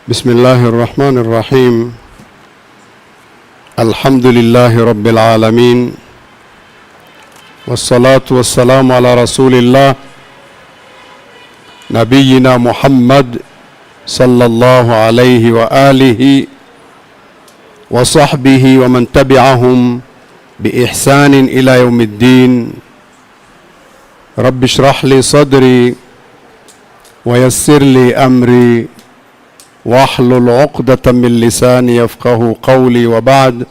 بسم الله الرحمن الرحيم. الحمد لله رب العالمين، والصلاة والسلام على رسول الله نبينا محمد صلى الله عليه وآله وصحبه ومن تبعهم بإحسان إلى يوم الدين. رب اشرح لي صدري ويسر لي أمري wahlul uqdatan min lisani yafqahu qawli wa ba'd.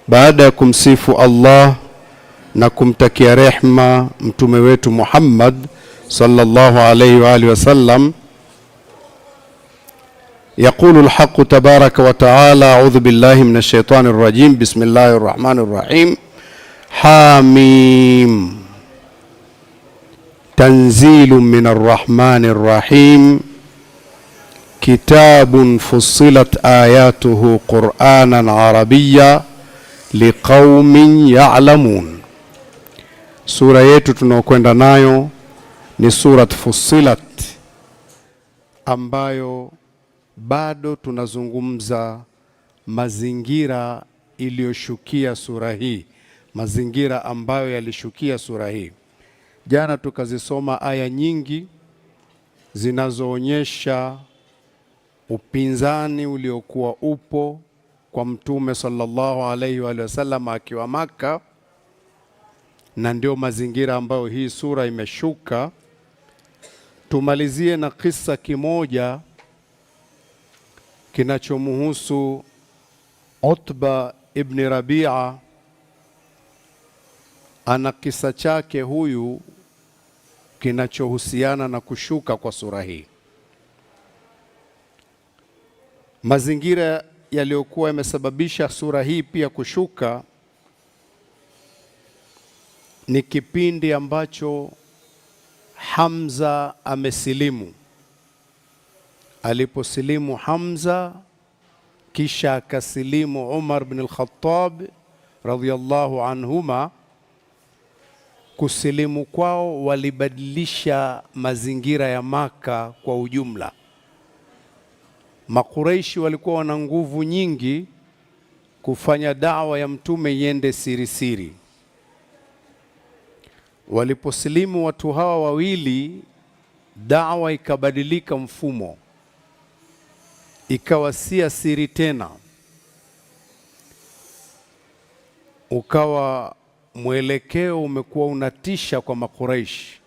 Baada ya kumsifu Allah na kumtakia rehma mtume wetu Muhammad sallallahu alayhi wa alihi wasallam, yaqulu al-haqq tabaraka wa ta'ala, a'udhu billahi minash shaitanir rajim, bismillahir rahmanir rahim. Hamim, tanzilun minar rahmanir rahim, kitabun fussilat ayatuhu Qur'anan Arabiyya liqaumin ya'lamun. Sura yetu tunaokwenda nayo ni Surat Fussilat, ambayo bado tunazungumza mazingira iliyoshukia sura hii, mazingira ambayo yalishukia sura hii. Jana tukazisoma aya nyingi zinazoonyesha upinzani uliokuwa upo kwa Mtume sallallahu alaihi wa sallam akiwa Maka, na ndio mazingira ambayo hii sura imeshuka. Tumalizie na kisa kimoja kinachomhusu Utba ibn Rabi'a. Ana kisa chake huyu kinachohusiana na kushuka kwa sura hii. Mazingira yaliyokuwa yamesababisha sura hii pia kushuka ni kipindi ambacho Hamza amesilimu. Aliposilimu Hamza, kisha akasilimu Umar bin al-Khattab radhiyallahu anhuma, kusilimu kwao walibadilisha mazingira ya Maka kwa ujumla. Makuraishi walikuwa wana nguvu nyingi kufanya da'wa ya mtume iende siri siri. Waliposilimu watu hawa wawili, da'wa ikabadilika mfumo, ikawa si siri tena, ukawa mwelekeo umekuwa unatisha kwa Makuraishi.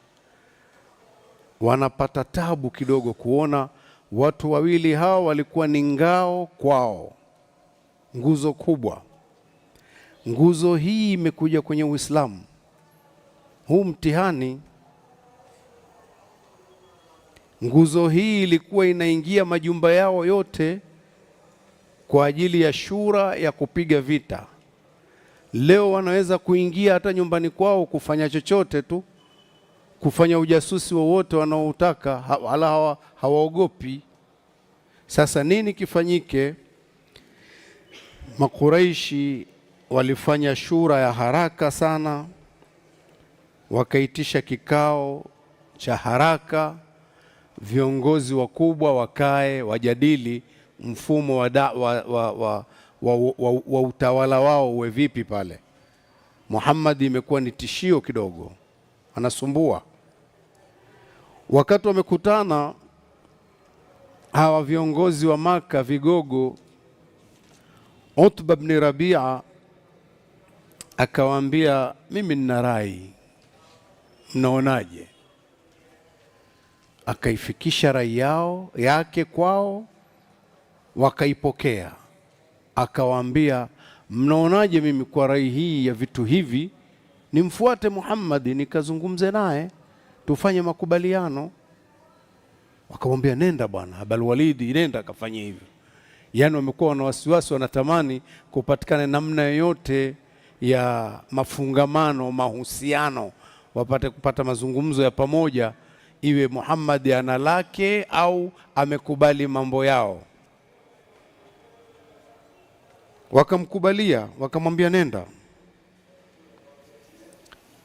Wanapata tabu kidogo kuona watu wawili hao walikuwa ni ngao kwao, nguzo kubwa. Nguzo hii imekuja kwenye Uislamu, huu mtihani. Nguzo hii ilikuwa inaingia majumba yao yote kwa ajili ya shura ya kupiga vita. Leo wanaweza kuingia hata nyumbani kwao kufanya chochote tu, kufanya ujasusi wowote wanaoutaka, wala hawaogopi. Sasa nini kifanyike? Makuraishi walifanya shura ya haraka sana, wakaitisha kikao cha haraka, viongozi wakubwa wakae wajadili mfumo wa utawala wao uwe vipi pale. Muhammad imekuwa ni tishio kidogo, anasumbua. Wakati wamekutana hawa viongozi wa Maka, vigogo, Utba ibn Rabi'a akawaambia, mimi nina rai, mnaonaje? Akaifikisha rai yake kwao, wakaipokea. Akawaambia, mnaonaje mimi kwa rai hii ya vitu hivi nimfuate Muhammad nikazungumze naye tufanye makubaliano? Wakamwambia, nenda bwana Abul Walid, nenda akafanya hivyo. Yaani wamekuwa na wasiwasi, wanatamani kupatikana namna yoyote ya mafungamano, mahusiano, wapate kupata mazungumzo ya pamoja, iwe Muhammad ana lake au amekubali mambo yao. Wakamkubalia, wakamwambia nenda.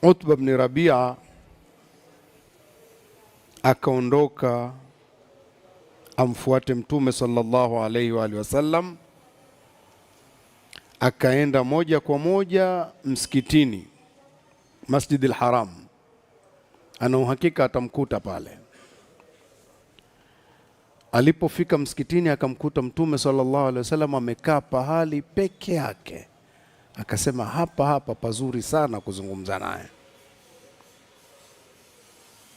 Utba ibn Rabi'a akaondoka amfuate Mtume sallallahu alaihi wa alihi wasallam. Akaenda moja kwa moja msikitini, Masjid al-Haram. Ana uhakika atamkuta pale. Alipofika msikitini akamkuta Mtume sallallahu alaihi wasallam amekaa pahali peke yake. Akasema hapa pazuri sana kuzungumza naye.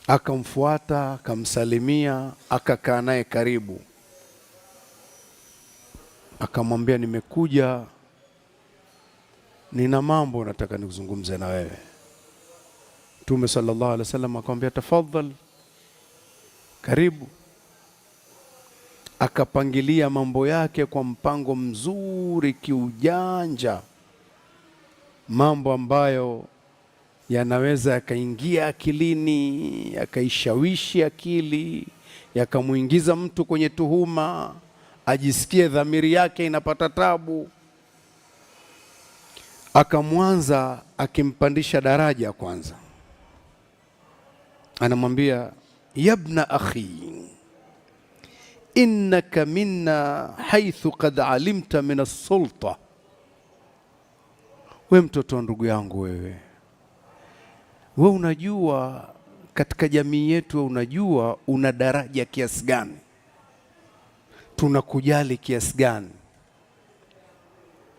Akamfuata, akamsalimia, akakaa naye karibu. Akamwambia, nimekuja, nina mambo nataka nikuzungumze na wewe. Mtume sallallahu alaihi wasallam akamwambia, tafadhal, karibu. Akapangilia mambo yake kwa mpango mzuri kiujanja, mambo ambayo yanaweza yakaingia akilini, yakaishawishi akili, yakamuingiza mtu kwenye tuhuma, ajisikie dhamiri yake inapata tabu. Akamwanza akimpandisha daraja kwanza. Anamwambia, yabna akhi, innaka minna haithu qad alimta min as-sulta. We mtoto wa ndugu yangu, wewe unajua katika jamii yetu, unajua una daraja kiasi gani, tunakujali kiasi gani.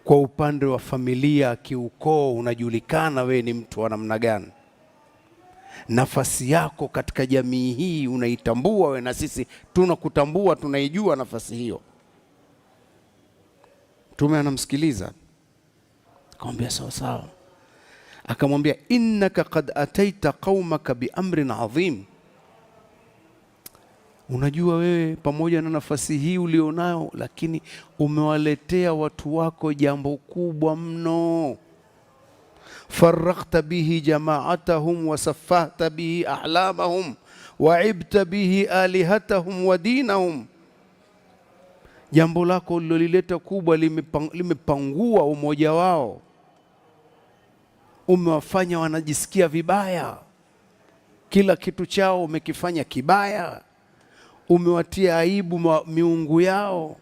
Kwa upande wa familia, kiukoo, unajulikana wewe ni mtu wa namna gani. Nafasi yako katika jamii hii unaitambua wewe, na sisi tunakutambua, tunaijua nafasi hiyo. Mtume anamsikiliza. Akamwambia sawa sawa. Akamwambia, innaka qad ataita qaumaka bi amrin adhim. Unajua wewe pamoja na nafasi hii ulionayo, lakini umewaletea watu wako jambo kubwa mno. Farraghta bihi jama'atahum wa saffahta bihi ahlamahum wa ibta bihi alihatahum wa dinahum. Jambo lako ulilolileta kubwa limepangua umoja wao, umewafanya wanajisikia vibaya, kila kitu chao umekifanya kibaya, umewatia aibu miungu yao,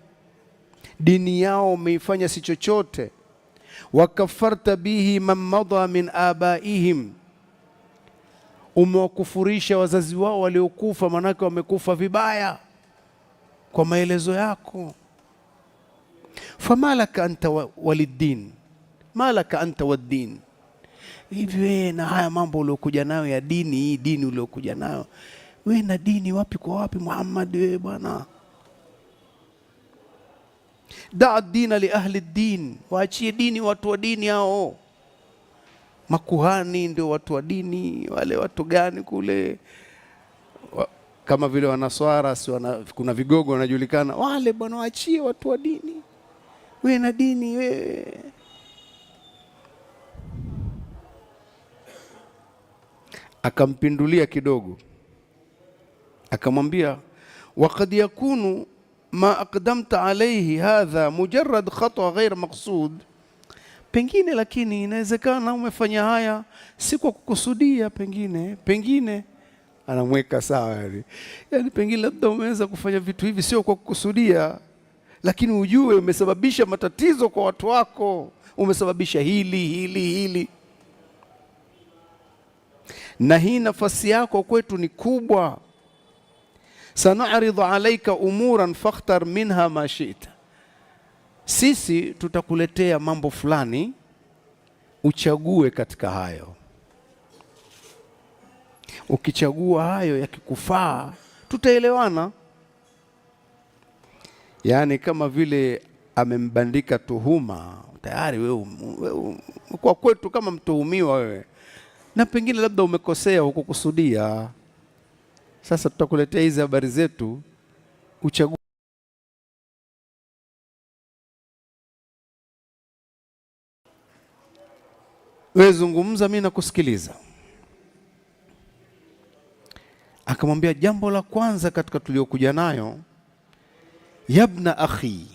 dini yao umeifanya si chochote. Wakafarta bihi man madha min abaihim, umewakufurisha wazazi wao waliokufa, manake wamekufa vibaya kwa maelezo yako. Famalaka anta waliddin, malaka anta waddin. Hivi wewe na haya mambo uliokuja nayo ya dini, hii dini uliokuja nayo wewe, na dini wapi kwa wapi Muhammad wewe bwana? Daa dina li ahli din, waachie dini watu wa dini hao. Makuhani ndio watu wa dini, wale watu gani kule kama vile wanaswara, kuna vigogo wanajulikana wale bwana, waachie watu wa dini. Wewe na dini wewe. Akampindulia kidogo, akamwambia, waqad yakunu ma aqdamta alayhi hadha mujarrad khata ghair maqsud. Pengine, lakini inawezekana umefanya haya si kwa kukusudia, pengine anamweka sawa yani pengine labda umeweza kufanya vitu hivi sio kwa kukusudia, lakini ujue umesababisha matatizo kwa watu wako, umesababisha hili. Na hii nafasi yako kwetu ni kubwa. Sanaridhu alaika umuran fakhtar minha ma shi'ta, sisi tutakuletea mambo fulani uchague katika hayo. Ukichagua hayo yakikufaa tutaelewana. Yaani kama vile amembandika tuhuma tayari, wewe kwa kwetu kama mtuhumiwa wewe, na pengine labda umekosea hukukusudia. Sasa tutakuletea hizi habari zetu uchague. Wewe zungumza, mimi nakusikiliza. Akamwambia, jambo la kwanza katika tuliokuja nayo, yabna akhi,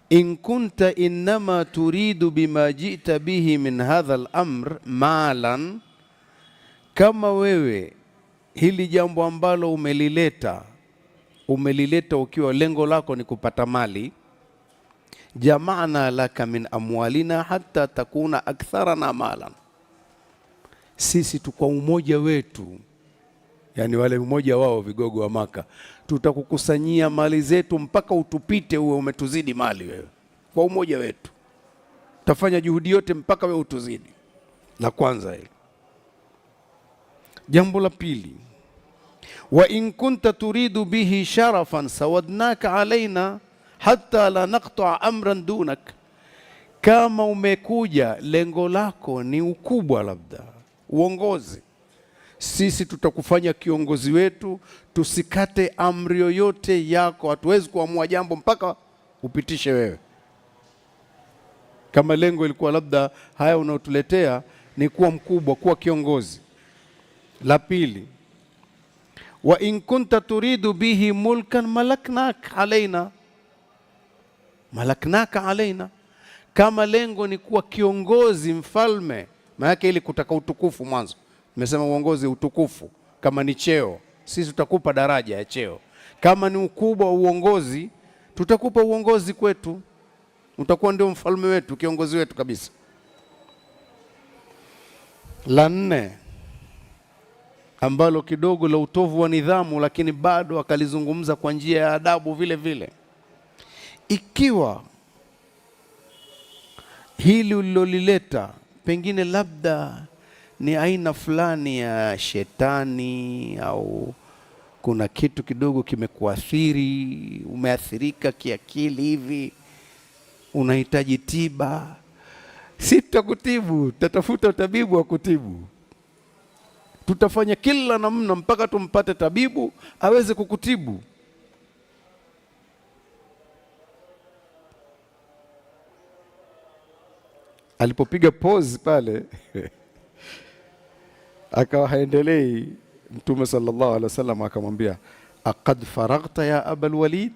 in kunta innama turidu bima jita bihi min hadha al-amr malan, kama wewe hili jambo ambalo umelileta umelileta ukiwa lengo lako ni kupata mali, jamaana laka min amwalina hatta takuna aktharana malan, sisi tu kwa umoja wetu, yani wale umoja wao vigogo wa Maka, tutakukusanyia mali zetu mpaka utupite, uwe umetuzidi mali wewe. Kwa umoja wetu tafanya juhudi yote mpaka wewe utuzidi. La kwanza hili. Jambo la pili, wa in kunta turidu bihi sharafan sawadnaka alaina hatta la naqta amran dunak, kama umekuja lengo lako ni ukubwa, labda uongozi, sisi tutakufanya kiongozi wetu, tusikate amri yoyote yako, hatuwezi kuamua jambo mpaka upitishe wewe. Kama lengo ilikuwa labda haya unaotuletea ni kuwa mkubwa, kuwa kiongozi. La pili, wa in kunta turidu bihi mulkan malaknaka alaina, malaknaka alaina, kama lengo ni kuwa kiongozi, mfalme, maana ili kutaka utukufu. Mwanzo nimesema uongozi utukufu, kama ni cheo sisi tutakupa daraja ya cheo, kama ni ukubwa wa uongozi tutakupa uongozi kwetu, utakuwa ndio mfalme wetu, kiongozi wetu kabisa. La nne, ambalo kidogo la utovu wa nidhamu, lakini bado akalizungumza kwa njia ya adabu vile vile, ikiwa hili ulilolileta pengine labda ni aina fulani ya shetani, au kuna kitu kidogo kimekuathiri, umeathirika kiakili hivi, unahitaji tiba, si tutakutibu, tutatafuta tabibu wa kutibu. Tutafanya kila namna mpaka tumpate tabibu aweze kukutibu. Alipopiga pause pale akawa haendelei, Mtume sallallahu alaihi wasallam akamwambia, aqad faraghta ya Abul Walid,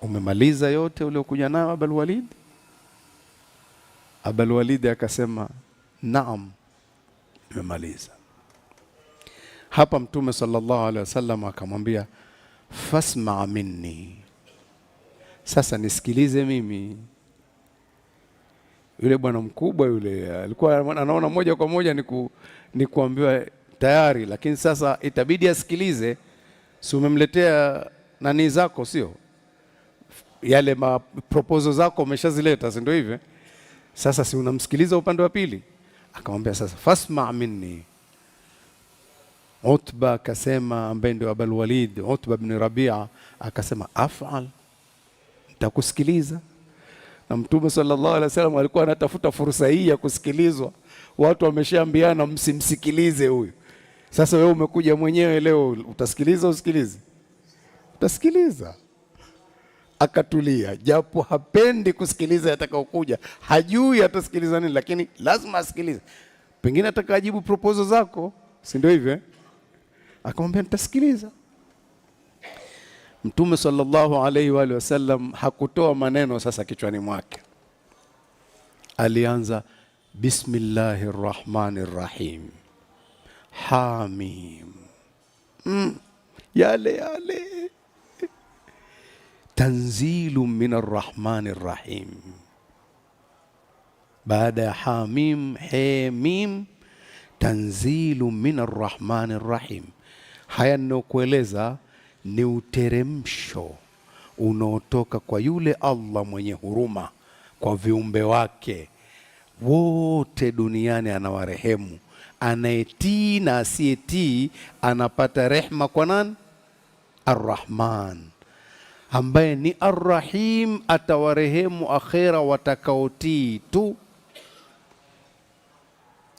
umemaliza yote uliokuja nayo Abul Walid? Abul Walid akasema naam, nimemaliza. Hapa Mtume sallallahu alaihi wasallam akamwambia, fasma minni, sasa nisikilize mimi. Yule bwana mkubwa yule alikuwa anaona moja kwa moja ni kuambiwa tayari, lakini sasa itabidi asikilize. Si umemletea nani zako, sio yale proposal zako umeshazileta, si ndio hivyo? Sasa si unamsikiliza upande wa pili? Akamwambia sasa fasma minni. Utba akasema, ambaye ndio Abul Walid, Utba ibn Rabi'a akasema, af'al, nitakusikiliza. Na Mtume sallallahu alaihi wasallam alikuwa anatafuta fursa hii ya kusikilizwa. Watu wameshaambiana msimsikilize huyu. Sasa wewe umekuja mwenyewe leo, utasikiliza usikilize? Utasikiliza. Akatulia, japo hapendi kusikiliza yatakayokuja, hajui atasikiliza nini, lakini lazima asikilize. Pengine atakajibu proposal zako, si ndio hivyo? Akamwambia nitasikiliza. Mtume sallallahu alaihi wa alihi wasallam hakutoa maneno sasa kichwani mwake, alianza bismillahir rahmanir rahim, hamim, yale tanzilu minar rahmanir rahim. Baada ya hamim, hamim, tanzilu minar rahmanir rahim. Haya ninayokueleza ni uteremsho unaotoka kwa yule Allah mwenye huruma kwa viumbe wake wote duniani, anawarehemu. Anayetii na asiyetii anapata rehma kwa nani? Ar-Rahman, ambaye ni Ar-Rahim, atawarehemu akhera watakaotii tu.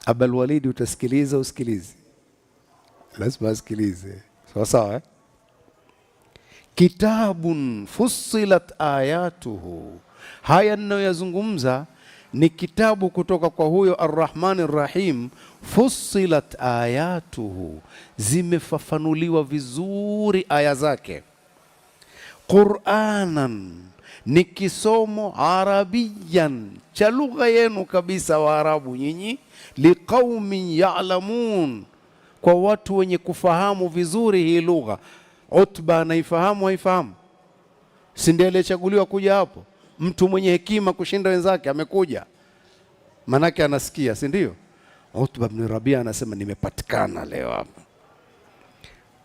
Abul Walid, utasikiliza usikilize? Lazima asikilize, sawa sawa. Kitabun fussilat ayatuhu, haya ninayoyazungumza ni kitabu kutoka kwa huyo Ar-Rahman Ar-Rahim. Fussilat ayatuhu, zimefafanuliwa vizuri aya zake. Qur'anan, ni kisomo arabiyan, cha lugha yenu kabisa Waarabu nyinyi. Liqaumin ya'lamun, kwa watu wenye kufahamu vizuri hii lugha. Utba anaifahamu, haifahamu? Si ndiye aliyechaguliwa kuja hapo? Mtu mwenye hekima kushinda wenzake amekuja, manake anasikia, si ndio? Utba ibn Rabia anasema nimepatikana leo hapa.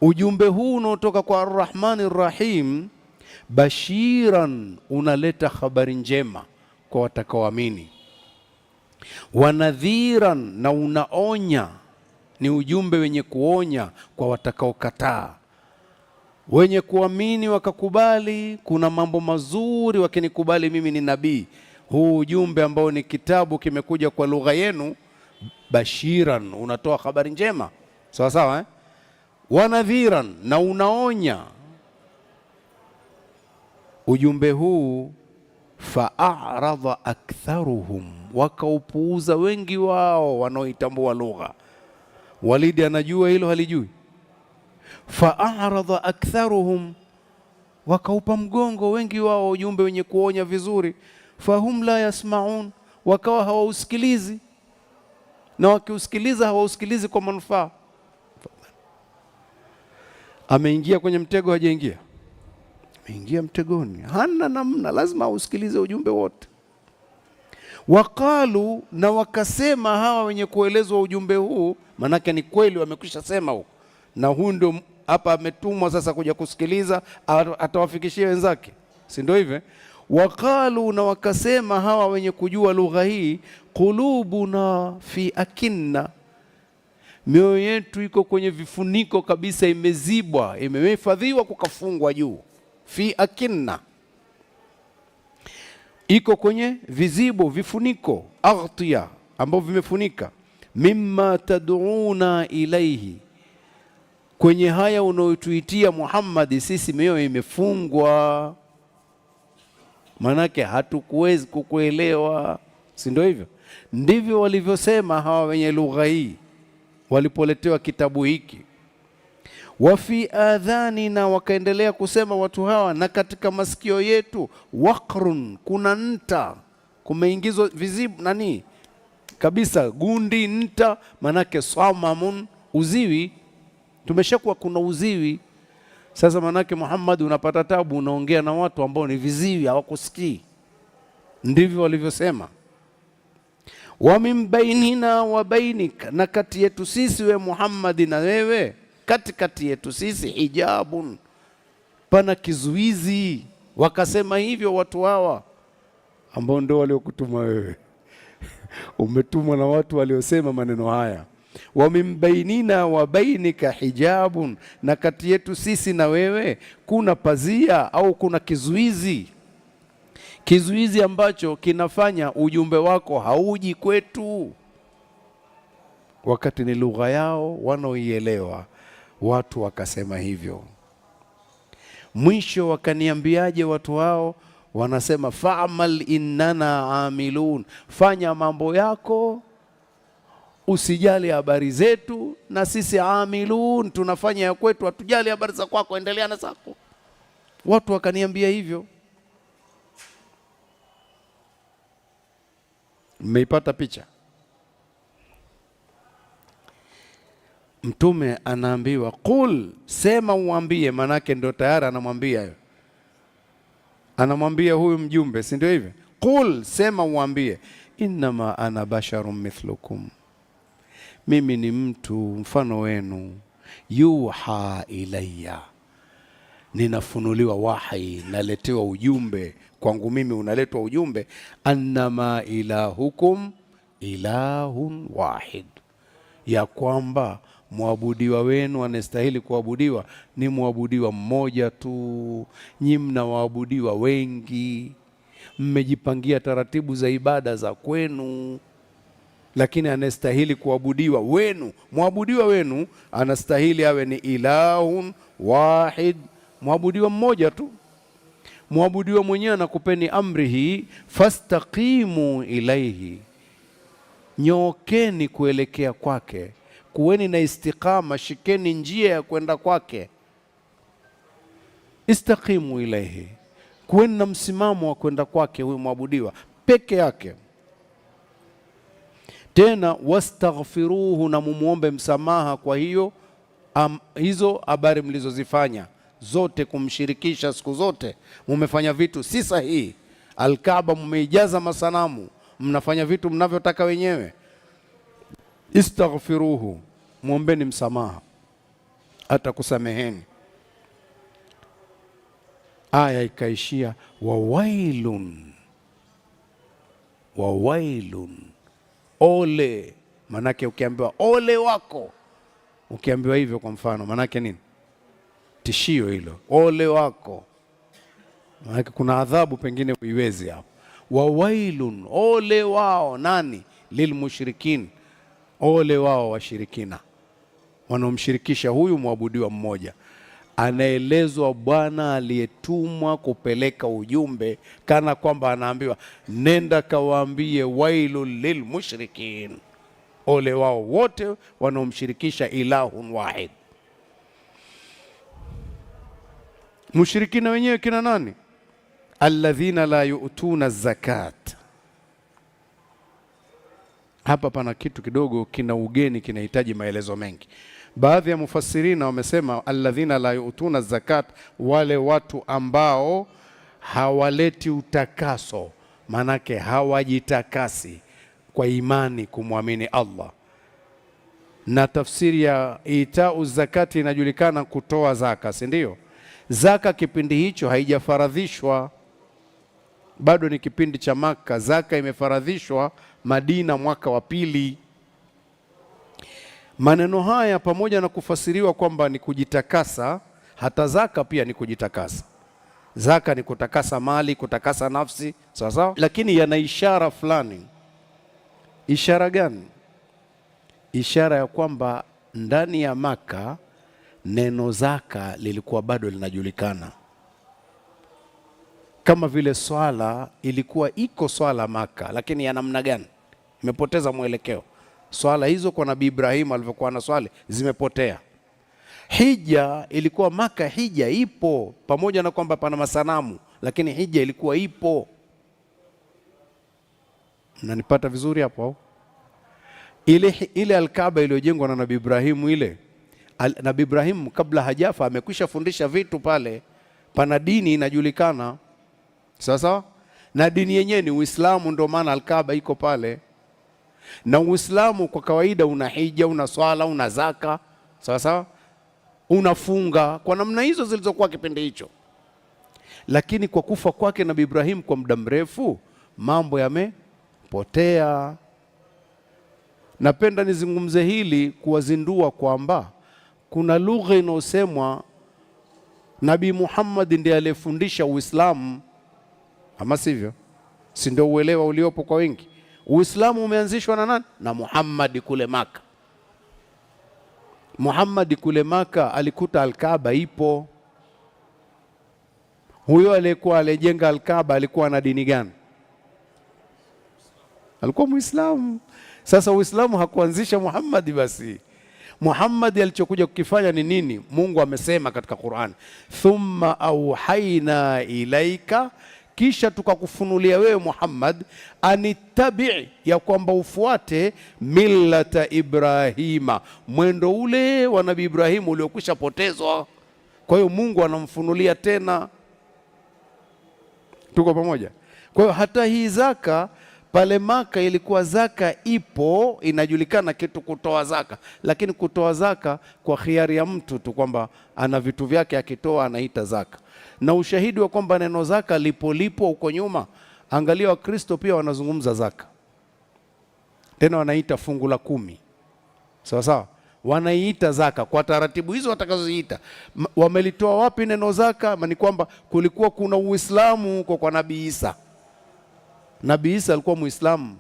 Ujumbe huu unaotoka kwa Ar-Rahman Ar-Rahim, bashiran, unaleta habari njema kwa watakaoamini, wa nadhiran, na unaonya, ni ujumbe wenye kuonya kwa watakaokataa. Wenye kuamini wakakubali, kuna mambo mazuri wakinikubali mimi ni nabii. Huu ujumbe ambao ni kitabu kimekuja kwa lugha yenu, bashiran, unatoa habari njema, sawa sawa eh? Wa nadhiran, na unaonya. Ujumbe huu fa'aradha aktharuhum, wakaupuuza wengi wao wanaoitambua lugha. Walidi anajua hilo, halijui? Fa'aradha aktharuhum, wakaupa mgongo wengi wao ujumbe wenye kuonya vizuri. Fahum la yasmaun, wakawa hawausikilizi, na wakiusikiliza hawausikilizi kwa manufaa. Ameingia kwenye mtego, hajaingia? Ameingia mtegoni, hana namna, lazima ausikilize ujumbe wote. Waqalu, na wakasema hawa wenye kuelezwa ujumbe huu, manake ni kweli wamekwisha sema huko, na huu ndio hapa ametumwa sasa kuja kusikiliza, atawafikishia wenzake, si ndio hivyo? Waqalu, na wakasema hawa wenye kujua lugha hii, qulubuna fi akinna, mioyo yetu iko kwenye vifuniko kabisa, imezibwa, imehifadhiwa, kukafungwa juu. Fi akinna, iko kwenye vizibo, vifuniko, aghtiya, ambavyo vimefunika. Mimma tad'una ilaihi, kwenye haya unaotuitia Muhammad, sisi mioyo imefungwa, manake hatukuwezi kukuelewa, si ndio hivyo? Ndivyo walivyosema hawa wenye lugha hii walipoletewa kitabu hiki. Wa fi adhanina, wakaendelea kusema watu hawa, na katika masikio yetu, waqrun, kuna nta, kumeingizwa vizibu nani kabisa, gundi, nta, manake samamun, uziwi. Tumeshakuwa kuna uziwi sasa, manake Muhammad unapata tabu, unaongea na watu ambao ni viziwi, hawakusikii. Ndivyo walivyosema. Wa min bainina wa bainika, na kati yetu sisi we Muhammad na wewe, katikati yetu sisi, hijabun, pana kizuizi. Wakasema hivyo watu hawa ambao ndio waliokutuma wewe. Umetumwa na watu waliosema maneno haya. Wa min bainina wa bainika hijabun, na kati yetu sisi na wewe kuna pazia au kuna kizuizi. Kizuizi ambacho kinafanya ujumbe wako hauji kwetu, wakati ni lugha yao wanaoielewa. Watu wakasema hivyo. Mwisho wakaniambiaje watu hao? Wanasema fa'mal innana amilun, fanya mambo yako, usijali habari zetu, na sisi amilun, tunafanya ya kwetu, hatujali habari za kwako, endelea na zako. Watu wakaniambia hivyo. Mmeipata picha? Mtume anaambiwa qul, sema uambie, manake ndo tayari anamwambia huyu mjumbe, si ndio hivyo? Qul, sema uambie, innama ana basharun mithlukum, mimi ni mtu mfano wenu, yuha ilayya, ninafunuliwa wahi, naletewa ujumbe kwangu mimi, unaletwa ujumbe, annama ilahukum ilahun wahid, ya kwamba mwabudiwa wenu anastahili kuabudiwa ni mwabudiwa mmoja tu. Nyi mnawaabudiwa wengi, mmejipangia taratibu za ibada za kwenu, lakini anastahili kuabudiwa wenu, mwabudiwa wenu anastahili awe ni ilahun wahid, mwabudiwa mmoja tu. Mwabudiwa mwenyewe anakupeni amri hii, fastaqimu ilaihi, nyookeni kuelekea kwake, kuweni na istiqama, shikeni njia ya kwenda kwake. Istaqimu ilaihi, kuweni na msimamo wa kwenda kwake huyu mwabudiwa peke yake. Tena wastaghfiruhu, na mumuombe msamaha kwa hizo habari mlizozifanya zote, kumshirikisha siku zote, mumefanya vitu si sahihi. Al-Kaaba mumeijaza masanamu, mnafanya vitu mnavyotaka wenyewe. Istaghfiruhu, muombeni msamaha, atakusameheni. Aya ikaishia wawailun, wawailun, ole. Manake ukiambiwa ole wako, ukiambiwa hivyo kwa mfano, manake nini? Tishio hilo, ole wako. Manake kuna adhabu pengine uiwezi hapo. Wawailun, ole wao. Nani? Lilmushrikin, ole wao washirikina wanaomshirikisha huyu mwabudiwa mmoja. Anaelezwa bwana aliyetumwa kupeleka ujumbe, kana kwamba anaambiwa nenda kawaambie wailul lilmushrikin, ole wao wote wanaomshirikisha ilahun wahid. Mushrikina wenyewe kina nani? Alladhina la yu'tuna zakat. Hapa pana kitu kidogo kina ugeni, kinahitaji maelezo mengi. Baadhi ya mufassirina wamesema alladhina la yu'tuna zakat, wale watu ambao hawaleti utakaso, manake hawajitakasi kwa imani kumwamini Allah. Na tafsiri ya itau zakati inajulikana kutoa zaka, si ndio? Zaka kipindi hicho haijafaradhishwa, bado ni kipindi cha Maka. Zaka imefaradhishwa Madina mwaka wa pili. Maneno haya pamoja na kufasiriwa kwamba ni kujitakasa, hata zaka pia ni kujitakasa. Zaka ni kutakasa mali, kutakasa nafsi, sawa sawa, lakini yana ishara fulani. Ishara gani? Ishara ya kwamba ndani ya Maka neno zaka lilikuwa bado linajulikana. Kama vile swala ilikuwa iko swala Maka, lakini ya namna gani? Imepoteza mwelekeo. Swala hizo kwa Nabii Ibrahim alivyokuwa na swali zimepotea. Hija ilikuwa Maka, hija ipo, pamoja na kwamba pana masanamu, lakini hija ilikuwa ipo. Mnanipata vizuri hapo? Ile Al-Kaaba iliyojengwa na Nabii Ibrahim, ile Nabii Ibrahim kabla hajafa amekwisha fundisha vitu pale, pana dini inajulikana. Sawa? Na dini yenyewe ni Uislamu, ndio maana Al-Kaaba iko pale. Na Uislamu kwa kawaida una hija, una swala, una zaka, sawa, unafunga, kwa namna hizo zilizokuwa kipindi hicho. Lakini kwa kufa kwake Nabii Ibrahim kwa muda mrefu, mambo yamepotea. Napenda nizungumze hili kuwazindua kwamba kuna lugha inayosemwa Nabii Muhammad ndiye aliyefundisha Uislamu, ama sivyo? Si ndio uelewa uliopo kwa wengi? Uislamu umeanzishwa na nani? Na Muhammad kule Maka. Muhammad kule Maka alikuta Al-Kaaba ipo. Huyo aliyekuwa alijenga Al-Kaaba alikuwa na dini gani? Alikuwa Muislamu. Sasa Uislamu hakuanzisha Muhammad basi. Muhammad alichokuja kukifanya ni nini? Mungu amesema katika Qur'an, thumma auhaina ilaika, kisha tukakufunulia wewe Muhammad, anittabi, ya kwamba ufuate millata Ibrahima, mwendo ule wa Nabii Ibrahim uliokwisha potezwa. Kwa hiyo Mungu anamfunulia tena. Tuko pamoja? Kwa hiyo hata hii zaka pale Maka ilikuwa zaka ipo, inajulikana kitu kutoa zaka, lakini kutoa zaka kwa khiari ya mtu tu, kwamba ana vitu vyake akitoa anaita zaka. Na ushahidi wa kwamba neno zaka lipo huko nyuma, angalia Wakristo pia wanazungumza zaka, tena wanaita fungu la 10. Sawa, wanaiita zaka kwa taratibu hizo watakazoziita. Wamelitoa wapi neno zaka? Ni kwamba kulikuwa kuna Uislamu huko kwa Nabii Isa. Nabii Isa alikuwa Muislamu,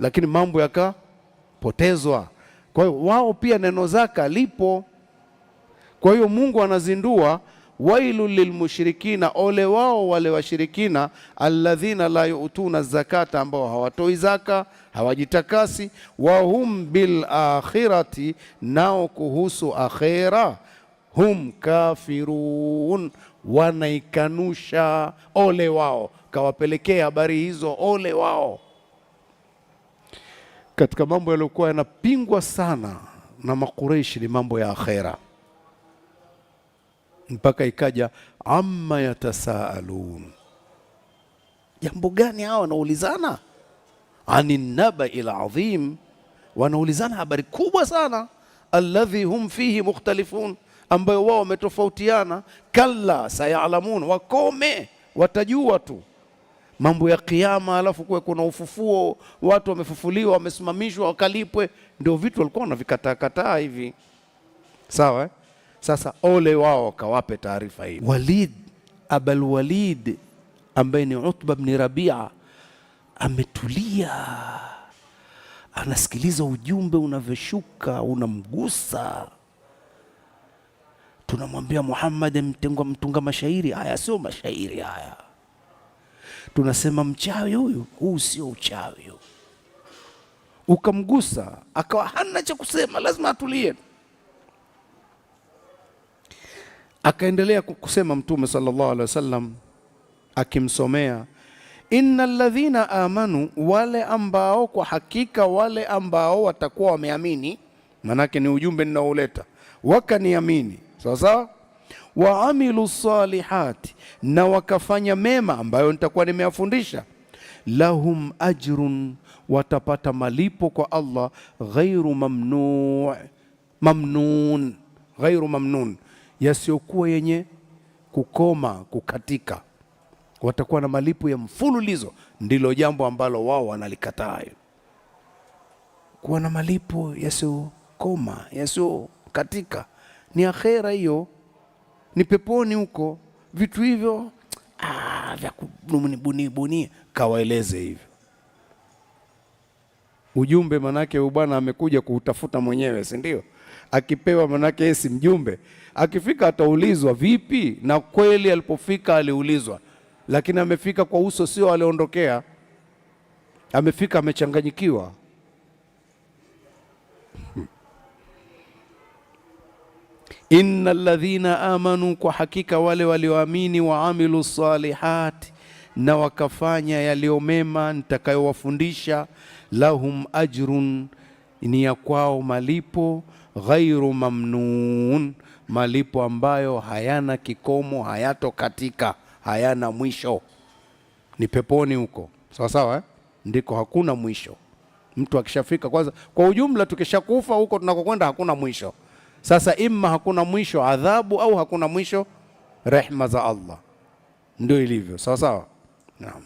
lakini mambo yakapotezwa. Kwa hiyo wao pia neno zaka lipo. Kwa hiyo Mungu anazindua wailul lilmushrikina, ole wao wale washirikina, alladhina la yu'tuna zakata, ambao hawatoi zaka, hawajitakasi, wa hum bil akhirati, nao kuhusu akhira, hum kafirun, wanaikanusha. Ole wao, kawapelekea habari hizo, ole wao. Katika mambo yaliokuwa yanapingwa sana na Makureishi ni mambo ya akhera, mpaka ikaja amma yatasaalun, jambo gani hawa wanaulizana? Ani nabail adhim, wanaulizana habari kubwa sana. Alladhi hum fihi mukhtalifun, ambayo wao wametofautiana. Kalla sayalamun, wakome, watajua tu mambo ya kiyama, alafu kuwe kuna ufufuo, watu wamefufuliwa, wamesimamishwa, wakalipwe. Ndio vitu walikuwa wanavikataa hivi, sawa eh? Sasa ole wao wakawape taarifa hii. Walid Abul Walid ambaye ni Utba ibn Rabia ametulia, anasikiliza ujumbe unavyoshuka, unamgusa. Tunamwambia Muhammad mtunga mashairi haya, sio mashairi haya. Tunasema mchawi huyu, huu sio uchawi. Ukamgusa akawa hana cha kusema, lazima atulie. Akaendelea kusema Mtume sallallahu alaihi wasallam akimsomea, innal ladhina amanu, wale ambao kwa hakika wale ambao watakuwa wameamini, manake ni ujumbe ninaoleta, wakaniamini sawa sawa, waamilu salihati, na wakafanya mema ambayo nitakuwa nimeyafundisha, lahum ajrun, watapata malipo kwa Allah, ghairu mamnun, yasiokuwa yenye kukoma, kukatika. Watakuwa na malipo ya mfululizo. Ndilo jambo ambalo wao wanalikataa, kuwa na malipo yasiokoma, yasiokatika. Ni akhera hiyo, ni peponi huko. Vitu hivyo vya kubuni, kawaeleze hivyo ujumbe. Manake huyu bwana amekuja kuutafuta mwenyewe, si ndio? Akipewa manake yeye si mjumbe, akifika ataulizwa vipi, na kweli alipofika aliulizwa, lakini amefika kwa uso, sio aliondokea. Amefika amechanganyikiwa. Innal ladhina amanu, kwa hakika wale walioamini, waamilu salihati, na wakafanya yaliyomema nitakayowafundisha, lahum ajrun, ni ya kwao malipo, ghairu mamnun, malipo ambayo hayana kikomo, hayatokatika, hayana mwisho. Ni peponi huko, sawa sawa eh? Ndiko hakuna mwisho. Mtu akishafika, kwanza kwa ujumla tukishakufa huko tunakokwenda hakuna mwisho. Sasa imma hakuna mwisho adhabu, au hakuna mwisho rehma za Allah. Ndio ilivyo, sawa sawa. Naam.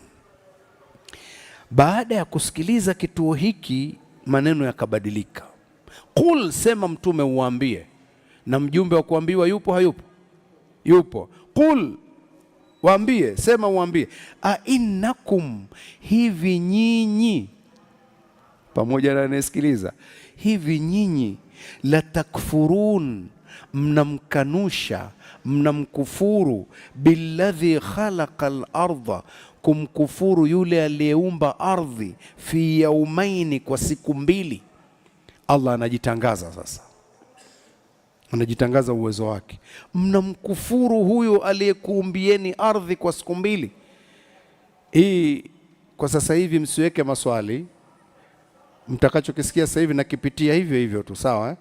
Baada ya kusikiliza kituo hiki, maneno yakabadilika. Qul, sema Mtume uambie. Na mjumbe wa kuambiwa yupo hayupo? Yupo. Qul, waambie, sema uambie, a innakum, hivi nyinyi, pamoja na anayesikiliza, hivi nyinyi, la takfurun, mnamkanusha, mnamkufuru, billadhi khalaqa al-ardha, kumkufuru yule aliyeumba ardhi, fi yaumaini, kwa siku mbili. Allah anajitangaza sasa, anajitangaza uwezo wake. Mnamkufuru huyo aliyekuumbieni ardhi kwa siku mbili. Hii kwa sasa hivi msiweke maswali, mtakachokisikia sasa hivi nakipitia hivyo hivyo tu, sawa eh?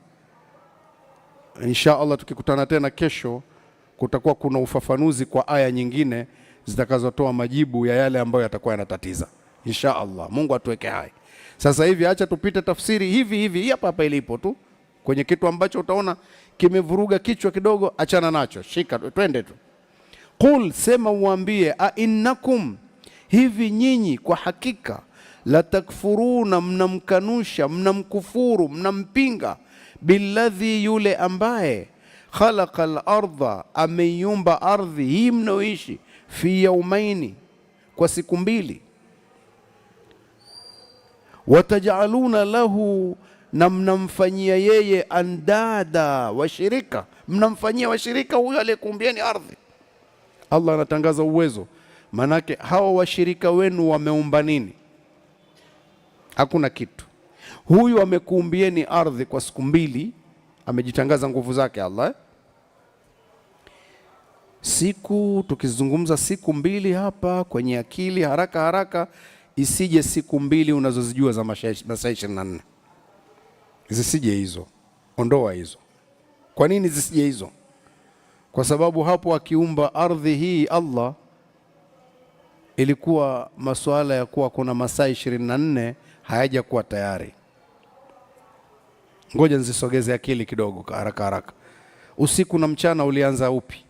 Insha Allah tukikutana tena kesho, kutakuwa kuna ufafanuzi kwa aya nyingine zitakazotoa majibu ya yale ambayo yatakuwa yanatatiza. Insha Allah, Mungu atuweke hai. Sasa hivi acha tupite tafsiri hivi hivi hapa hapa ilipo tu. Kwenye kitu ambacho utaona kimevuruga kichwa kidogo, achana nacho, shika twende tu. Qul, sema uambie, a innakum, hivi nyinyi kwa hakika, la takfuruna, mnamkanusha, mnamkufuru, mnampinga, billadhi, yule ambaye, khalaqa al-ardha, ameiumba ardhi hii mnaoishi, fi yaumaini, kwa siku mbili, watajaluna lahu, na mnamfanyia yeye andada, washirika, mnamfanyia washirika huyo aliyekuumbieni ardhi. Allah anatangaza uwezo, manake hao washirika wenu wameumba nini? Hakuna kitu. Huyu amekuumbieni ardhi kwa siku mbili, amejitangaza nguvu zake Allah. Siku tukizungumza siku mbili hapa kwenye akili haraka haraka isije siku mbili unazozijua za masaa 24. Zisije hizo, ondoa hizo. Kwa nini zisije hizo? Kwa sababu hapo akiumba ardhi hii Allah, ilikuwa masuala ya kuwa kuna masaa 24 hayaja kuwa tayari. Ngoja nzisogeze akili kidogo haraka haraka. Usiku na mchana ulianza upi?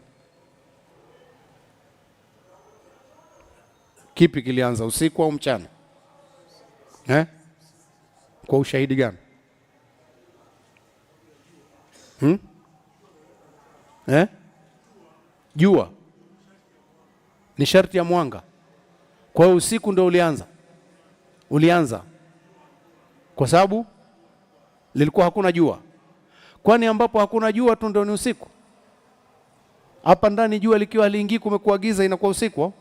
Kipi kilianza, usiku au mchana? Kwa ushahidi gani? Jua ni sharti ya mwanga. Kwa hiyo usiku ndio ulianza kwa sababu lilikuwa hakuna jua. Kwani ambapo hakuna jua tu ndio ni usiku? Hapa ndani jua likiwa liingii kumekuwa giza, inakuwa usiku?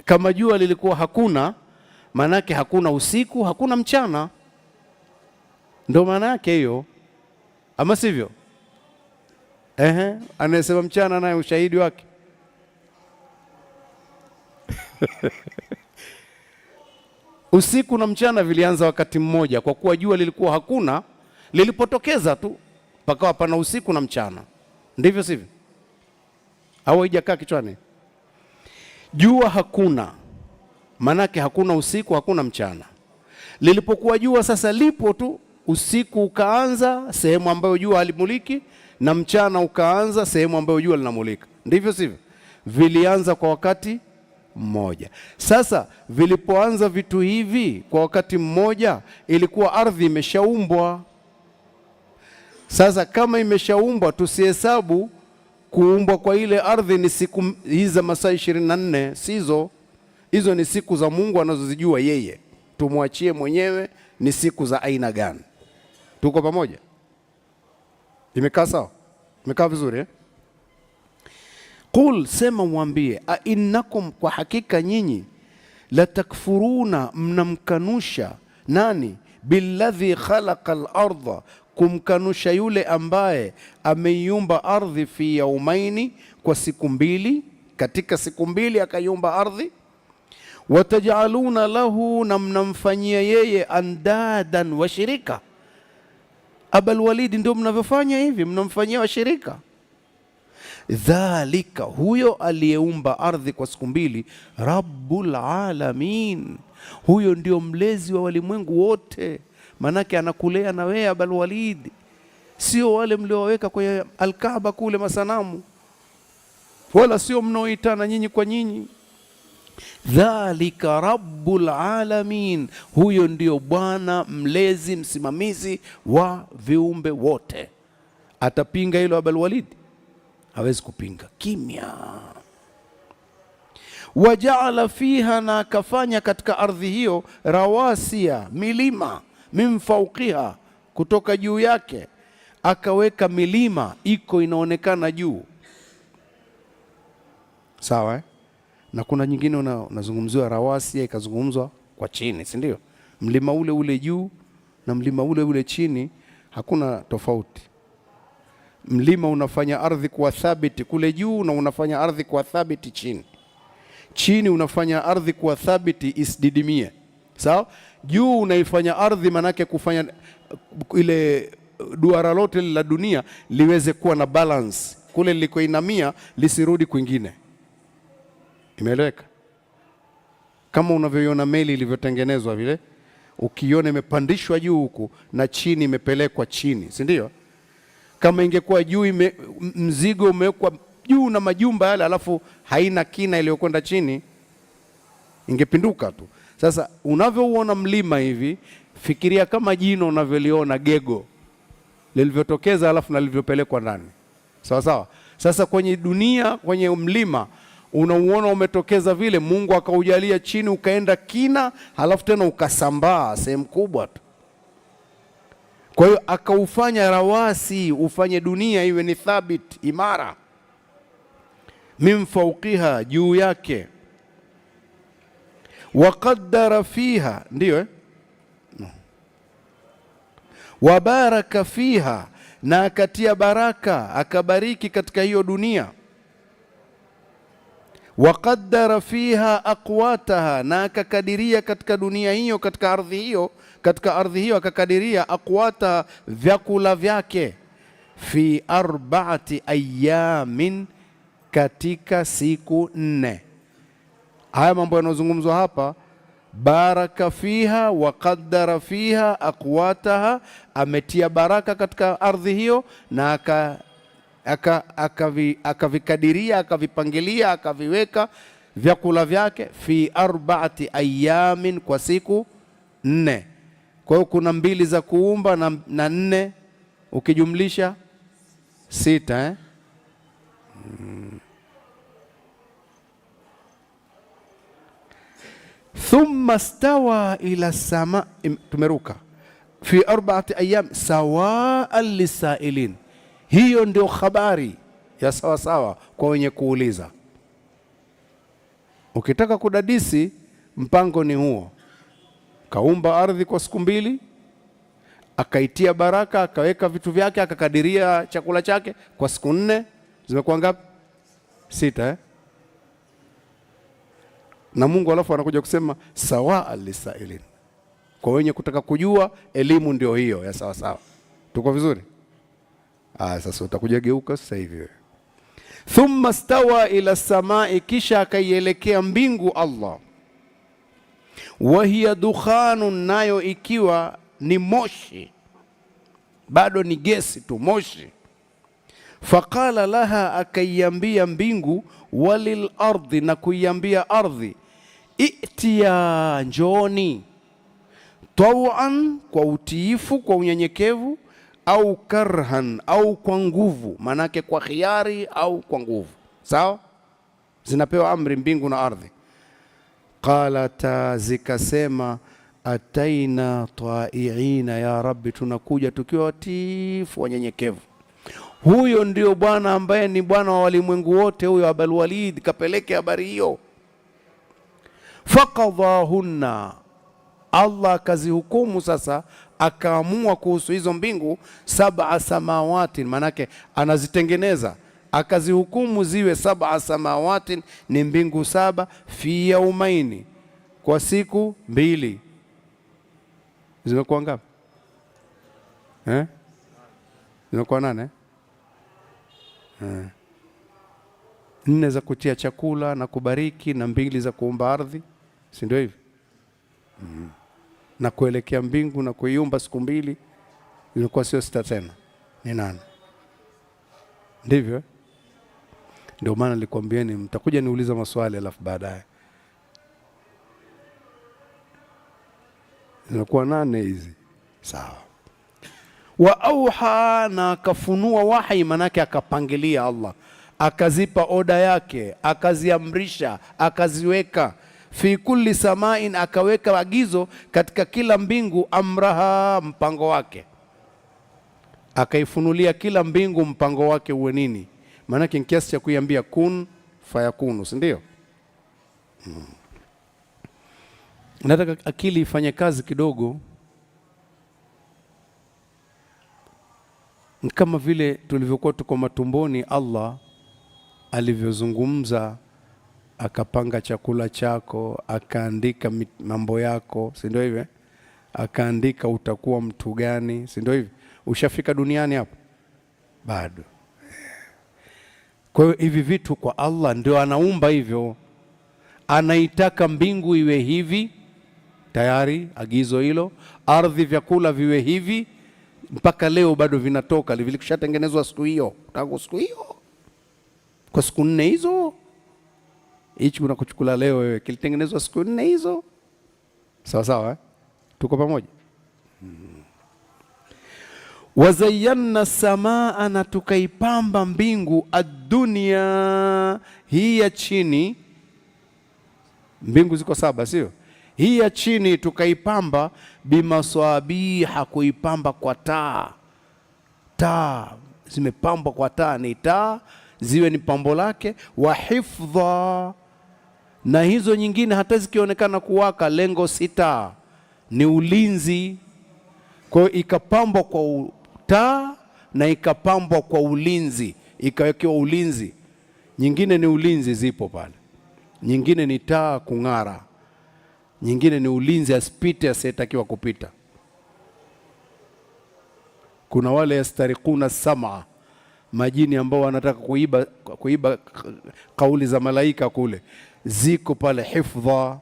Kama jua lilikuwa hakuna, manake hakuna usiku, hakuna mchana. Ndio maana yake hiyo, ama sivyo? Anasema mchana naye ushahidi wake. Usiku na mchana vilianza wakati mmoja, kwa kuwa jua lilikuwa hakuna, lilipotokeza tu pakawa pana usiku na mchana. Ndivyo sivyo? Au haijakaa kichwani? Jua hakuna, manake hakuna usiku, hakuna mchana. Lilipokuwa jua sasa lipo tu, usiku ukaanza sehemu ambayo jua halimuliki, na mchana ukaanza sehemu ambayo jua linamulika. Ndivyo sivyo? Vilianza kwa wakati mmoja. Sasa vilipoanza vitu hivi kwa wakati mmoja, ilikuwa ardhi imeshaumbwa. Sasa kama imeshaumbwa, tusihesabu kuumbwa kwa ile ardhi ni siku hizi za masaa 24. Sizo, hizo ni siku za Mungu anazozijua yeye. Tumwachie mwenyewe ni siku za aina gani. Tuko pamoja? Imekaa sawa? Imekaa vizuri? Qul, sema mwambie, a innakum, kwa hakika nyinyi, la takfuruna, mnamkanusha nani? Billadhi khalaqa al-ardha, kumkanusha yule ambaye ameiumba ardhi, fi yaumaini, kwa siku mbili, katika siku mbili akaiumba ardhi. Watajaluna lahu, na mnamfanyia yeye andadan, washirika. Abul Walid, ndio mnavyofanya hivi, mnamfanyia washirika. Dhalika, huyo aliyeumba ardhi kwa siku mbili, Rabbul alamin, huyo ndio mlezi wa walimwengu wote. Manake anakulea na wewe Abul Walid, sio wale mliowaweka kwenye Al-Kaaba kule masanamu, wala sio mnaoitana nyinyi kwa nyinyi. Dhalika Rabbul alamin, huyo ndio Bwana mlezi msimamizi wa viumbe wote. Atapinga hilo Abul Walid? Hawezi kupinga, kimya. Wajaala fiha, na akafanya katika ardhi hiyo, rawasia, milima, min fauqiha, kutoka juu yake akaweka milima iko inaonekana juu. Sawa Na kuna nyingine unazungumziwa rawasia ikazungumzwa kwa chini, si ndio? Mlima ule ule juu na mlima ule ule chini hakuna tofauti. Mlima unafanya ardhi kuwa thabiti kule juu, na unafanya ardhi kuwa thabiti chini. Chini unafanya ardhi kuwa thabiti isididimie. Sawa? Juu unaifanya ardhi manake kufanya ile duara lote la dunia liweze kuwa na balance. Kule lilikoinamia lisirudi kwingine. Imeeleweka? Kama unavyoiona meli ilivyotengenezwa vile, ukiona imepandishwa juu huku na chini imepelekwa chini, si ndio? Kama ingekuwa juu mzigo umewekwa juu na majumba yale, alafu haina kina iliyokwenda chini, ingepinduka tu. Sasa unavyouona mlima hivi, fikiria kama jino unavyoliona gego lilivyotokeza alafu na lilivyopelekwa ndani. Sawa sawa? Sasa kwenye dunia, kwenye mlima unauona umetokeza vile, Mungu akaujalia chini ukaenda kina, halafu tena ukasambaa sehemu kubwa tu. Kwa hiyo akaufanya rawasi, ufanye dunia iwe ni thabit, imara. Min fauqiha, juu yake. Waqaddara fiha, ndio Wabaraka fiha, na akatia baraka, akabariki katika hiyo dunia. Waqaddara fiha aqwataha, na akakadiria katika dunia hiyo, katika ardhi hiyo akakadiria aqwataha, vyakula vyake, fi 4 ayamin, katika siku 4. Haya mambo yanayozungumzwa hapa, baraka fiha wa qaddara fiha aqwataha, ametia baraka katika ardhi hiyo na akavikadiria, akavipangilia, akaviweka vyakula vyake, fi 4 ayamin, kwa siku 4. Kwa hiyo kuna 2 za kuumba na 4 ukijumlisha 6 Thumma stawa ila sama, tumeruka fi 4 ayam sawaan lisailin. Hiyo ndio habari ya sawa sawa kwa wenye kuuliza. Ukitaka kudadisi, mpango ni huo. Kaumba ardhi kwa siku 2, akaitia baraka, akaweka vitu vyake, akakadiria chakula chake kwa siku 4. Zimekuwa ngapi? 6 Na Mungu alafu anakuja kusema sawa lisailin, kwa wenye kutaka kujua. Elimu ndio hiyo ya sawa sawa. Tuko vizuri? Sasa utakuja geuka sasa hivi. Thumma stawa ila samai, kisha akaielekea mbingu Allah. Wa hiya dukhanun, nayo ikiwa ni moshi, bado ni gesi tu, moshi. Faqala laha, akaiambia mbingu, walil ardi, na kuiambia ardhi, itiya, njoni, tawan, kwa utiifu, kwa unyenyekevu, au karhan, au kwa nguvu, manake kwa khiari au kwa nguvu. Sawa, zinapewa amri mbingu na ardhi. Qalata, zikasema, ataina taiina ya Rabbi, tunakuja tukiwa watiifu, wanyenyekevu. Huyo ndio Bwana ambaye ni Bwana wa walimwengu wote, huyo Abul Walid, kapeleke habari hiyo. Faqadhahunna, Allah akazihukumu sasa, akaamua kuhusu hizo mbingu 7 samawati, manake anazitengeneza, akazihukumu ziwe 7 samawati, ni mbingu 7, fi yaumaini, kwa siku 2. Zimekuwa ngapi? Zimekuwa 8. 4 za kutia chakula na kubariki, na 2 za kuumba ardhi, si ndio hivi? Na kuelekea mbingu na kuiumba siku 2, ilikuwa sio 6 tena, ni 8. Ndivyo? Ndio maana nilikwambieni mtakuja niuliza maswali alafu baadaye. Zinakuwa 8 hizi. Sawa. Wa auha, na akafunua wahi, manake akapangilia Allah, akazipa oda yake, akaziamrisha, akaziweka. Fi kulli samain, akaweka agizo katika kila mbingu, amraha, mpango wake. Akaifunulia kila mbingu mpango wake uwe nini, manake ni kiasi cha kuiambia kun fayakunu, si ndio? Nataka akili ifanye kazi kidogo. Kama vile tulivyokuwa tuko matumboni, Allah alivyozungumza, akapanga chakula chako, akaandika mambo yako, si ndio hivyo? Akaandika utakuwa mtu gani, si ndio hivyo? Ushafika duniani hapo? Bado. Kwa hiyo hivi vitu kwa Allah ndio anaumba hivyo. Anaitaka mbingu iwe hivi, tayari agizo hilo. Ardhi, vyakula viwe hivi, mpaka leo bado vinatoka. Vilishatengenezwa siku hiyo, tangu siku hiyo, kwa siku 4 hizo. Hichi unakuchukula leo wewe, kilitengenezwa siku 4 hizo. Sawa sawa, tuko pamoja? Wazayyana samaa, na tukaipamba mbingu, ad-dunya, hii ya chini. Mbingu ziko 7, sio? Hii ya chini tukaipamba, bimaswabiha, kuipamba kwa taa. Taa zimepambwa kwa taa, ni taa ziwe ni pambo lake. Wa hifdha, na hizo nyingine hata zikionekana kuwaka, lengo si taa, ni ulinzi. Kwa hiyo ikapambwa kwa taa na ikapambwa kwa ulinzi, ikawekewa ulinzi. Nyingine ni ulinzi zipo pale, nyingine ni taa kung'ara, nyingine ni ulinzi asipite asiyetakiwa kupita. Kuna wale yastariquna sama, majini ambao wanataka kuiba kauli za malaika kule, ziko pale hifdha.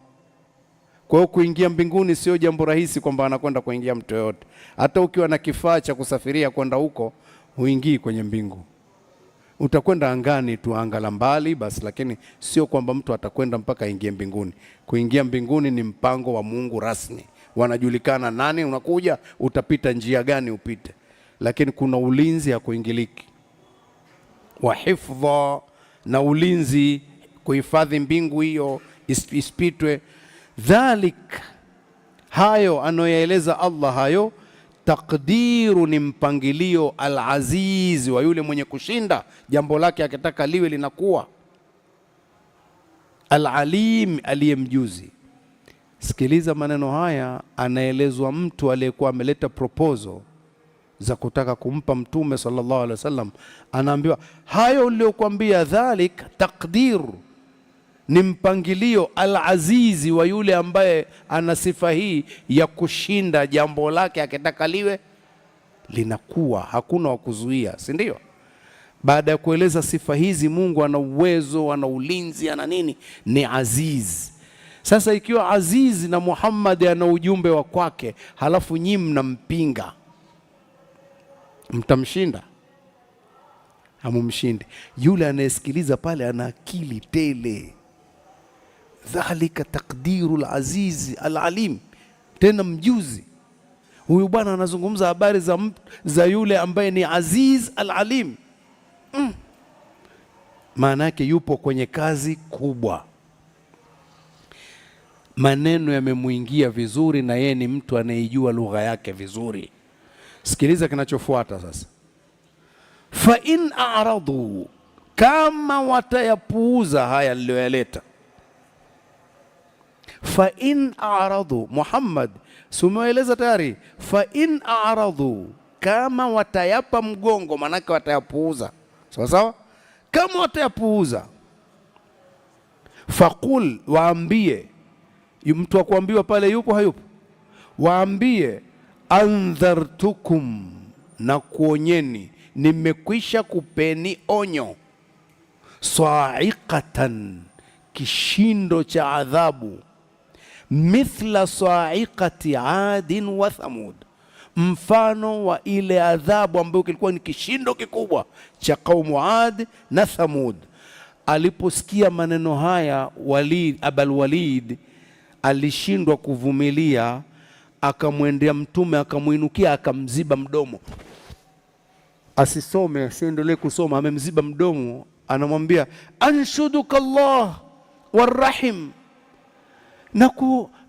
Kwa hiyo kuingia mbinguni sio jambo rahisi kwamba anakwenda kuingia mtu yote. Hata ukiwa na kifaa cha kusafiria kwenda huko, huingii kwenye mbingu. Utakwenda angani tu, anga la mbali basi, lakini sio kwamba mtu atakwenda mpaka aingie mbinguni. Kuingia mbinguni ni mpango wa Mungu rasmi. Wanajulikana nani unakuja, utapita njia gani upite. Lakini kuna ulinzi ya kuingiliki. Wa hifdha, na ulinzi kuhifadhi mbingu hiyo isipitwe. Dhalik, hayo anoyaeleza Allah hayo, takdiru ni mpangilio, al-aziz wa yule mwenye kushinda jambo lake akitaka liwe linakuwa, al-alim aliyemjuzi. Sikiliza maneno haya, anaelezwa mtu aliyekuwa ameleta proposal za kutaka kumpa Mtume sallallahu alaihi wasallam. Anaambiwa hayo uliokuambia, dhalik takdiru ni mpangilio, al-azizi wa yule ambaye ana sifa hii ya kushinda jambo lake akitaka liwe linakuwa, hakuna wa kuzuia, si ndio? Baada ya kueleza sifa hizi, Mungu ana uwezo, ana ulinzi, ana nini, ni aziz. Sasa ikiwa aziz na Muhammad ana ujumbe wa kwake, halafu nyinyi mnampinga, mtamshinda? Hamumshindi. Yule anayesikiliza pale ana akili tele. Dhalika takdiru al-aziz al-alim, tena mjuzi. Huyu bwana anazungumza habari za yule ambaye ni aziz al-alim. Maana yake yupo kwenye kazi kubwa, maneno yamemuingia vizuri, na yeye ni mtu anayejua lugha yake vizuri. Sikiliza kinachofuata sasa. Fa in a'radu, kama watayapuuza haya niliyoyaleta. Fa in a'radu, Muhammad sumeeleza tayari. Fa in a'radu, kama watayapa mgongo, manake watayapuuza. Sawa sawa? Kama watayapuuza, faqul, waambie. Mtu wa kuambiwa pale yupo hayupo? Waambie, andhartukum, na kuonyeni, nimekwisha kupeni onyo, sa'iqatan, kishindo cha adhabu, mithla sa'iqati Adin wa Thamud, mfano wa ile adhabu ambayo kilikuwa ni kishindo kikubwa cha kaumu Ad na Thamud. Aliposikia maneno haya, Abul Walid alishindwa kuvumilia, akamwendea Mtume, akamuinukia, akamziba mdomo asisome, asiendelee kusoma. Amemziba mdomo, anamwambia anshuduka Allah warrahim,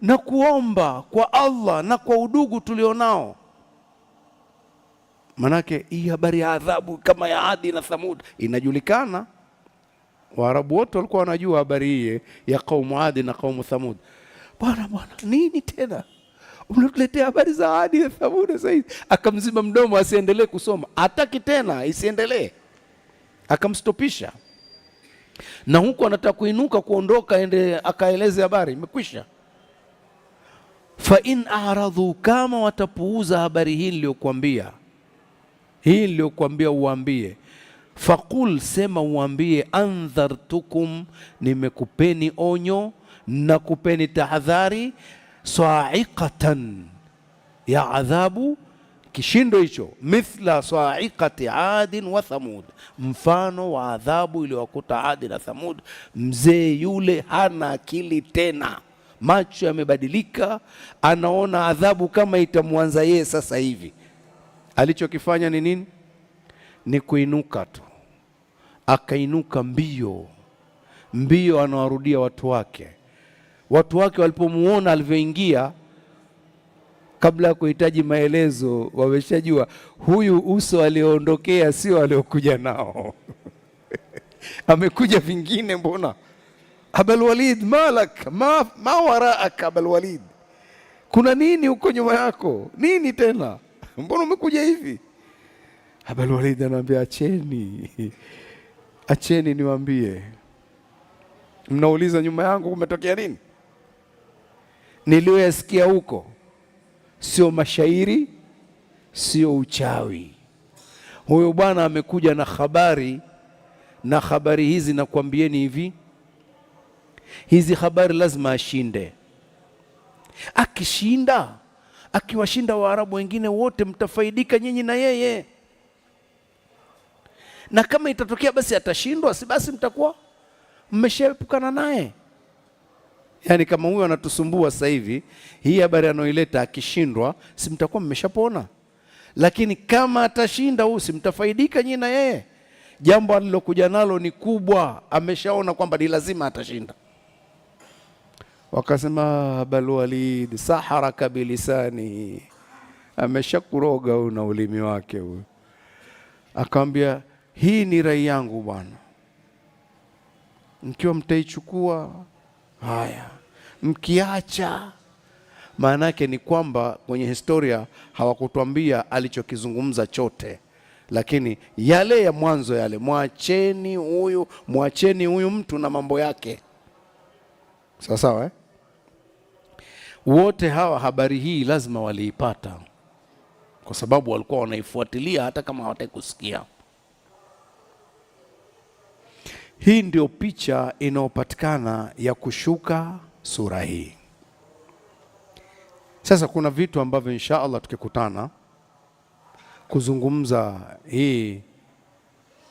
na kuomba kwa Allah na kwa udugu tulionao. Manake hii habari ya adhabu kama ya Adi na Thamud inajulikana. Waarabu wote walikuwa wanajua habari hii ya kaumu Adi na kaumu Thamud. Bwana nini tena unatuletea habari za Adi na Thamud sasa hivi? Akamziba mdomo asiendelee kusoma, hataki tena isiendelee, akamstopisha. Na huko anataka kuinuka kuondoka, ende akaeleze habari, imekwisha. Fa in a'radu, kama watapuuza habari hii niliyokuambia, uambie. Faqul, sema uambie, andhartukum, nimekupeni onyo na kupeni tahadhari, sa'iqatan, ya adhabu, kishindo hicho, mithla sa'iqati Adin wa Thamud, mfano wa adhabu iliyowakuta Adi na Thamud. Mzee yule hana akili tena, macho yamebadilika, anaona adhabu kama itamwanza yeye sasa hivi. Alichokifanya ni nini? Ni kuinuka tu, akainuka mbio, anawarudia watu wake. Watu wake walipomuona alivyoingia, kabla ya kuhitaji maelezo, wameshajua huyu uso alioondokea sio aliokuja nao. Amekuja vingine. Mbona Abul Walid, malak ma waraak Abul Walid, kuna nini huko nyuma yako? Nini tena? Mbona umekuja hivi? Abul Walid anambia acheni niwaambie. Mnauliza nyuma yangu kumetokea nini? Niliyoyasikia huko sio mashairi, sio uchawi. Huyo bwana amekuja na habari, na habari hizi nakwambieni hivi, hizi habari lazima ashinde. Akishinda, akiwashinda Waarabu wengine wote, mtafaidika nyinyi na yeye. Na kama itatokea basi atashindwa, si basi mtakuwa mmeshaepukana naye. Yaani kama huyo anatusumbua sasa hivi, hii habari anaoileta akishindwa, si mtakuwa mmeshapona. Lakini kama atashinda huyu, si mtafaidika nyinyi na yeye. Jambo alilokuja nalo ni kubwa, ameshaona kwamba ni lazima atashinda. Wakasema Abul Walid saharaka bilisani, ameshakuroga huyu na ulimi wake huyu. Akamwambia, hii ni rai yangu bwana, mkiwa mtaichukua haya, mkiacha. Maana yake ni kwamba kwenye historia hawakutuambia alichokizungumza chote, lakini yale ya mwanzo yale, mwacheni huyu mtu na mambo yake. Sawa sawa, Wote hawa habari hii lazima waliipata, kwa sababu walikuwa wanaifuatilia hata kama hawataki kusikia. Hii ndio picha inayopatikana ya kushuka sura hii. Sasa kuna vitu ambavyo insha Allah tukikutana kuzungumza hii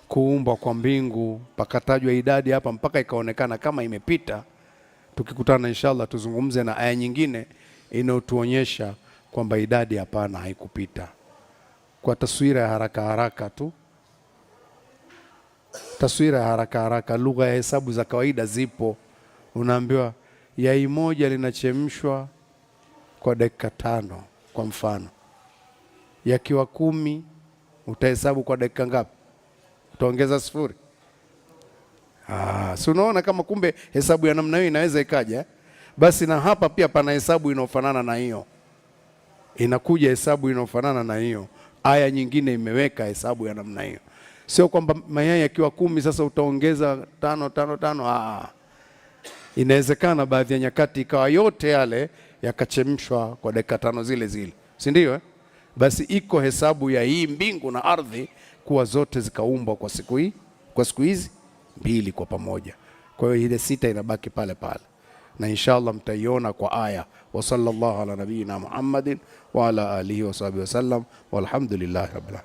kuumbwa kwa mbingu, pakatajwa idadi hapa mpaka ikaonekana kama imepita. Tukikutana insha Allah tuzungumze na aya nyingine inayotuonyesha kwamba idadi hapana, haikupita. Kwa taswira ya haraka haraka tu, taswira ya haraka haraka, lugha ya hesabu za kawaida zipo. Unaambiwa yai moja linachemshwa kwa dakika 5 kwa mfano. Yakiwa 10 utahesabu kwa dakika ngapi? Utaongeza sifuri. Si unaona kama kumbe hesabu ya namna hiyo inaweza ikaja. Basi na hapa pia pana hesabu inayofanana na hiyo. Inakuja hesabu inayofanana na hiyo. Aya nyingine imeweka hesabu ya namna hiyo. Sio kwamba mayai yakiwa 10 sasa utaongeza 5. Inawezekana baadhi ya nyakati ikawa yote yale yakachemshwa kwa dakika 5 zile zile, si ndio? Basi iko hesabu ya hii mbingu na ardhi kuwa zote zikaumbwa kwa siku hii, kwa siku hizi 2 kwa pamoja. Kwa hiyo ile 6 inabaki pale pale, na inshallah mtaiona kwa aya. Wa sallallahu ala nabiyina Muhammadin wa ala alihi wa sahbihi wasallam, walhamdulillahi rabbil alamin.